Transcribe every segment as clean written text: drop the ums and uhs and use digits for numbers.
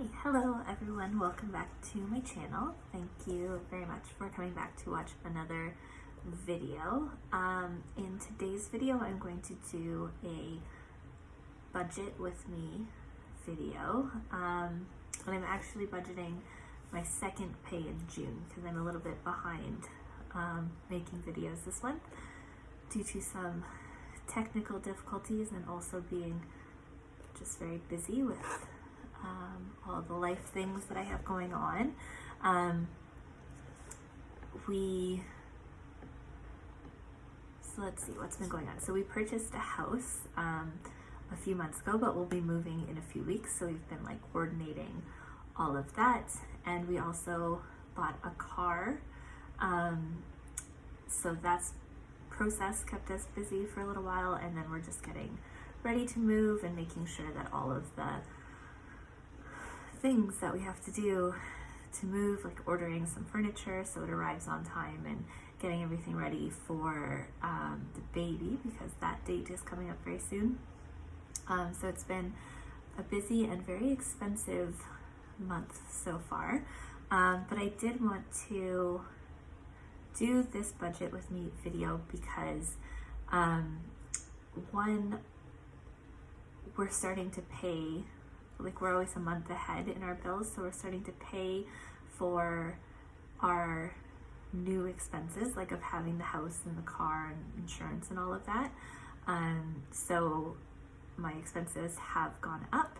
Hey, hello everyone, welcome back to my channel. Thank you very much for coming back to watch another video. In today's video, I'm going to do a budget with me video. And I'm actually budgeting my second pay in June because I'm a little bit behind making videos this month due to some technical difficulties and also being just very busy with all the life things that I have going on. So let's see what's been going on. So we purchased a house a few months ago, but we'll be moving in a few weeks. So we've been like coordinating all of that. And we also bought a car. So that's process kept us busy for a little while. And then we're just getting ready to move and making sure that all of the things that we have to do to move, like ordering some furniture so it arrives on time and getting everything ready for the baby because that date is coming up very soon. So it's been a busy and very expensive month so far, but I did want to do this budget with me video because one, we're starting to pay, like we're always a month ahead in our bills, so we're starting to pay for our new expenses, like of having the house and the car and insurance and all of that. So my expenses have gone up,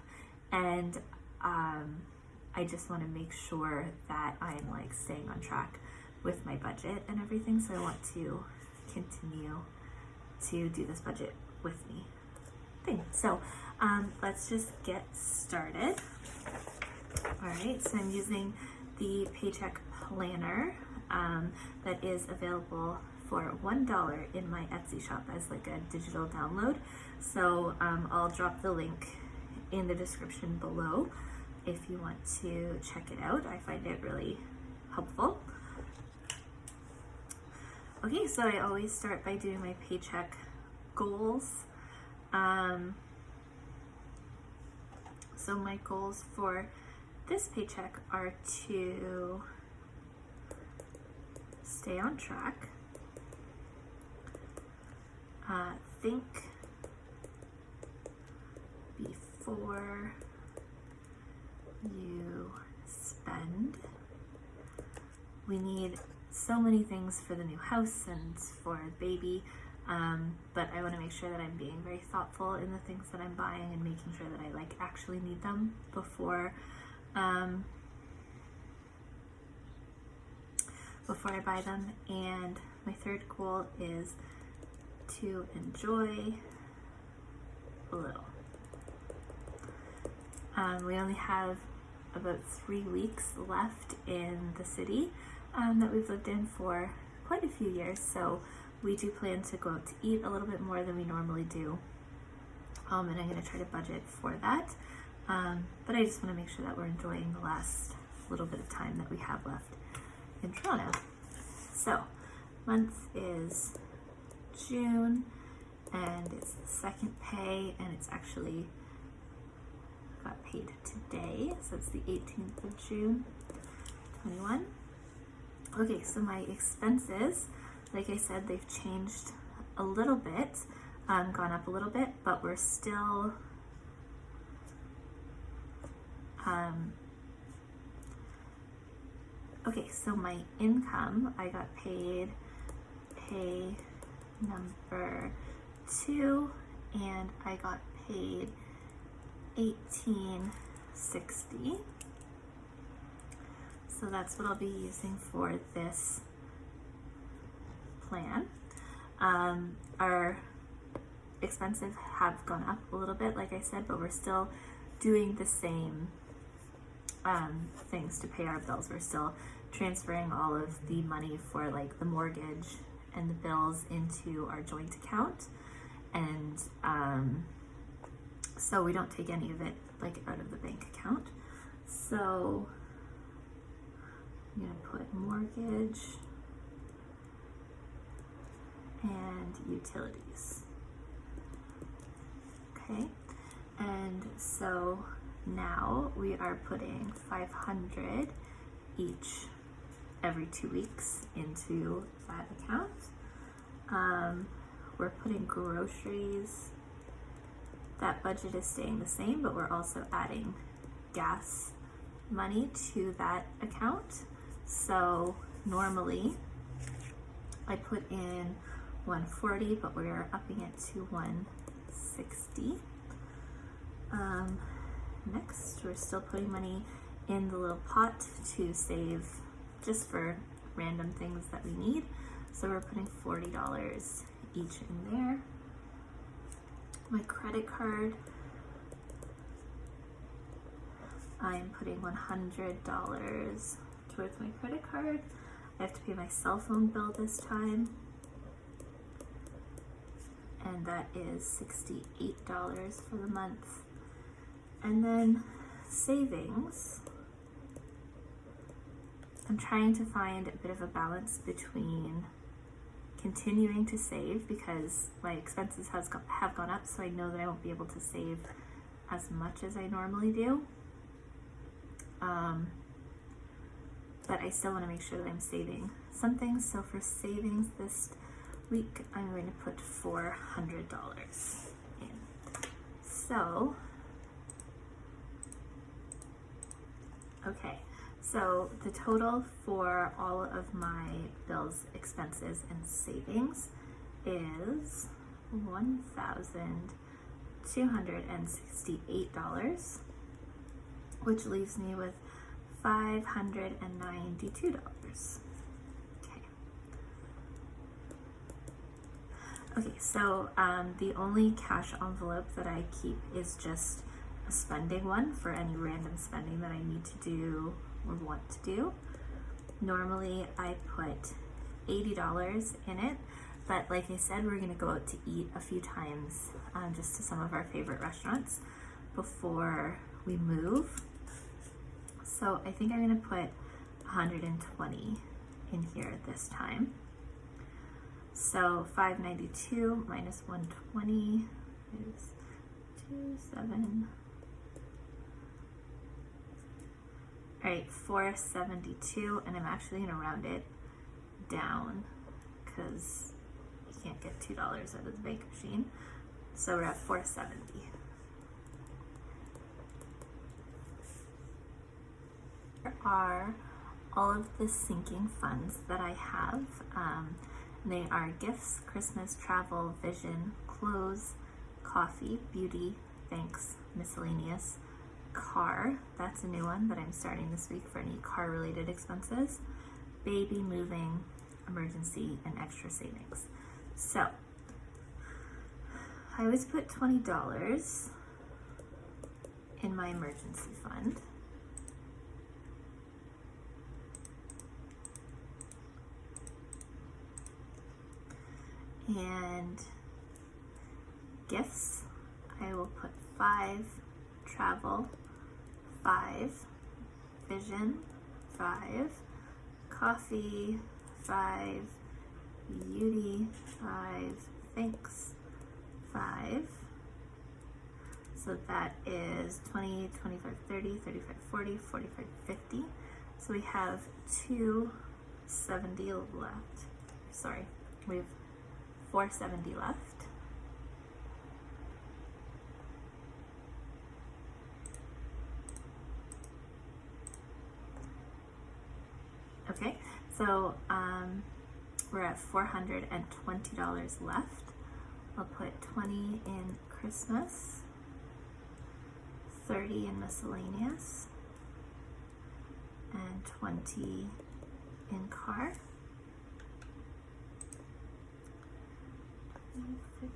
and I just want to make sure that I'm like staying on track with my budget and everything. So I want to continue to do this budget with me thing. So let's just get started. All right, so I'm using the Paycheck Planner that is available for $1 in my Etsy shop as like a digital download. So I'll drop the link in the description below if you want to check it out. I find it really helpful. Okay, so I always start by doing my paycheck goals. So my goals for this paycheck are to stay on track, think before you spend. We need so many things for the new house and for the baby. But I want to make sure that I'm being very thoughtful in the things that I'm buying and making sure that I like actually need them before I buy them. And my third goal is to enjoy a little. We only have about 3 weeks left in the city that we've lived in for quite a few years, so we do plan to go out to eat a little bit more than we normally do, and I'm going to try to budget for that, but I just want to make sure that we're enjoying the last little bit of time that we have left in Toronto. So, month is June, and it's the second pay, and it's actually got paid today, so it's the 18th of June, 21. Okay, so my expenses, like I said, they've changed a little bit, gone up a little bit, but we're still okay, so my income, I got paid pay number 2, and I got paid $18.60. So that's what I'll be using for this plan. Our expenses have gone up a little bit, like I said, but we're still doing the same things to pay our bills. We're still transferring all of the money for like the mortgage and the bills into our joint account, and so we don't take any of it like out of the bank account. So I'm gonna put mortgage and utilities. Okay, and so now we are putting $500 each every 2 weeks into that account. We're putting groceries. That budget is staying the same, but we're also adding gas money to that account. So normally I put in $140, but we're upping it to $160. Next, we're still putting money in the little pot to save just for random things that we need. So we're putting $40 each in there. My credit card, I'm putting $100 towards my credit card. I have to pay my cell phone bill this time, and that is $68 for the month. And then savings, I'm trying to find a bit of a balance between continuing to save because my expenses have gone up, so I know that I won't be able to save as much as I normally do. But I still want to make sure that I'm saving something. So for savings this week, I'm going to put $400 in. So, okay. So the total for all of my bills, expenses, and savings is $1,268, which leaves me with $592. Okay, so the only cash envelope that I keep is just a spending one for any random spending that I need to do or want to do. Normally I put $80 in it, but like I said, we're gonna go out to eat a few times just to some of our favorite restaurants before we move. So I think I'm gonna put 120 in here this time. So 592 minus 120 is 27. All right, 472, and I'm actually gonna round it down because you can't get $2 out of the bank machine. So we're at 470. Here are all of the sinking funds that I have. They are gifts, Christmas, travel, vision, clothes, coffee, beauty, thanks, miscellaneous, car, that's a new one that I'm starting this week for any car related expenses, baby, moving, emergency, and extra savings. So I always put $20 in my emergency fund. And gifts, I will put 5, travel, 5, vision, 5, coffee, 5, beauty, 5, thanks, 5. So that is 20, 25, 30, 35, 40, 45, 50. So we have 270 left. Sorry, we have 470 left. Okay, so we're at $420 left. I'll put 20 in Christmas, 30 in miscellaneous, and 20 in car. 50,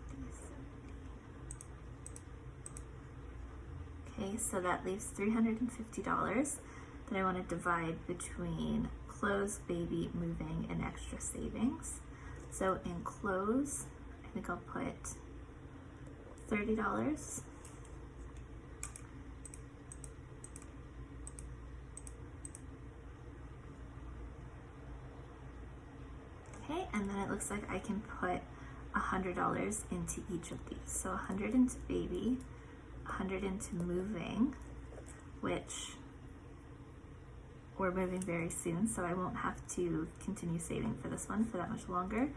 70. Okay, so that leaves $350 that I want to divide between clothes, baby, moving, and extra savings. So in clothes, I think I'll put $30. Okay, and then it looks like I can put $100 into each of these. So 100 into baby, 100 into moving, which we're moving very soon, so I won't have to continue saving for this one for that much longer,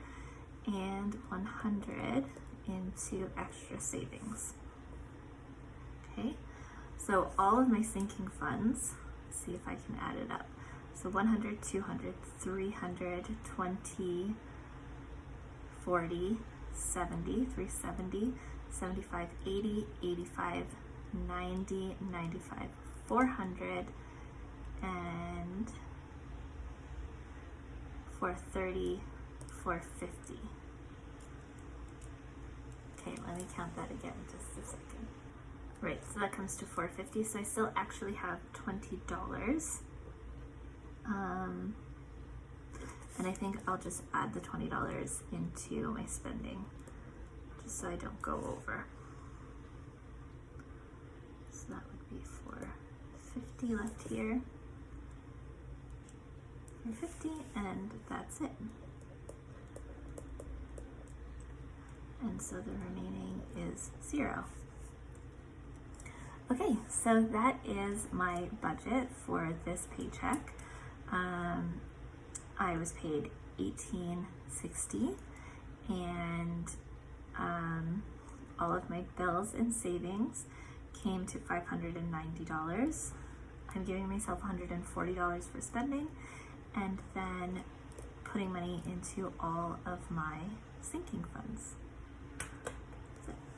and 100 into extra savings. Okay, so all of my sinking funds, let's see if I can add it up. So 100, 200, 300, 20, 40, 70, 370, 75, 80, 85, 90, 95, 400, and 430, 450. Okay, let me count that again just a second. Right, so that comes to 450, so I still actually have $20. And I think I'll just add the $20 into my spending, just so I don't go over. So that would be 450 left here. 450, and that's it. And so the remaining is 0. Okay, so that is my budget for this paycheck. I was paid $18.60, and all of my bills and savings came to $590. I'm giving myself $140 for spending, and then putting money into all of my sinking funds.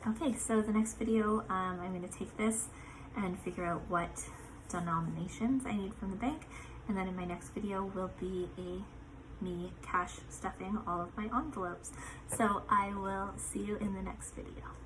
Okay, so the next video, I'm going to take this and figure out what denominations I need from the bank, and then in my next video will be me cash stuffing all of my envelopes. So I will see you in the next video.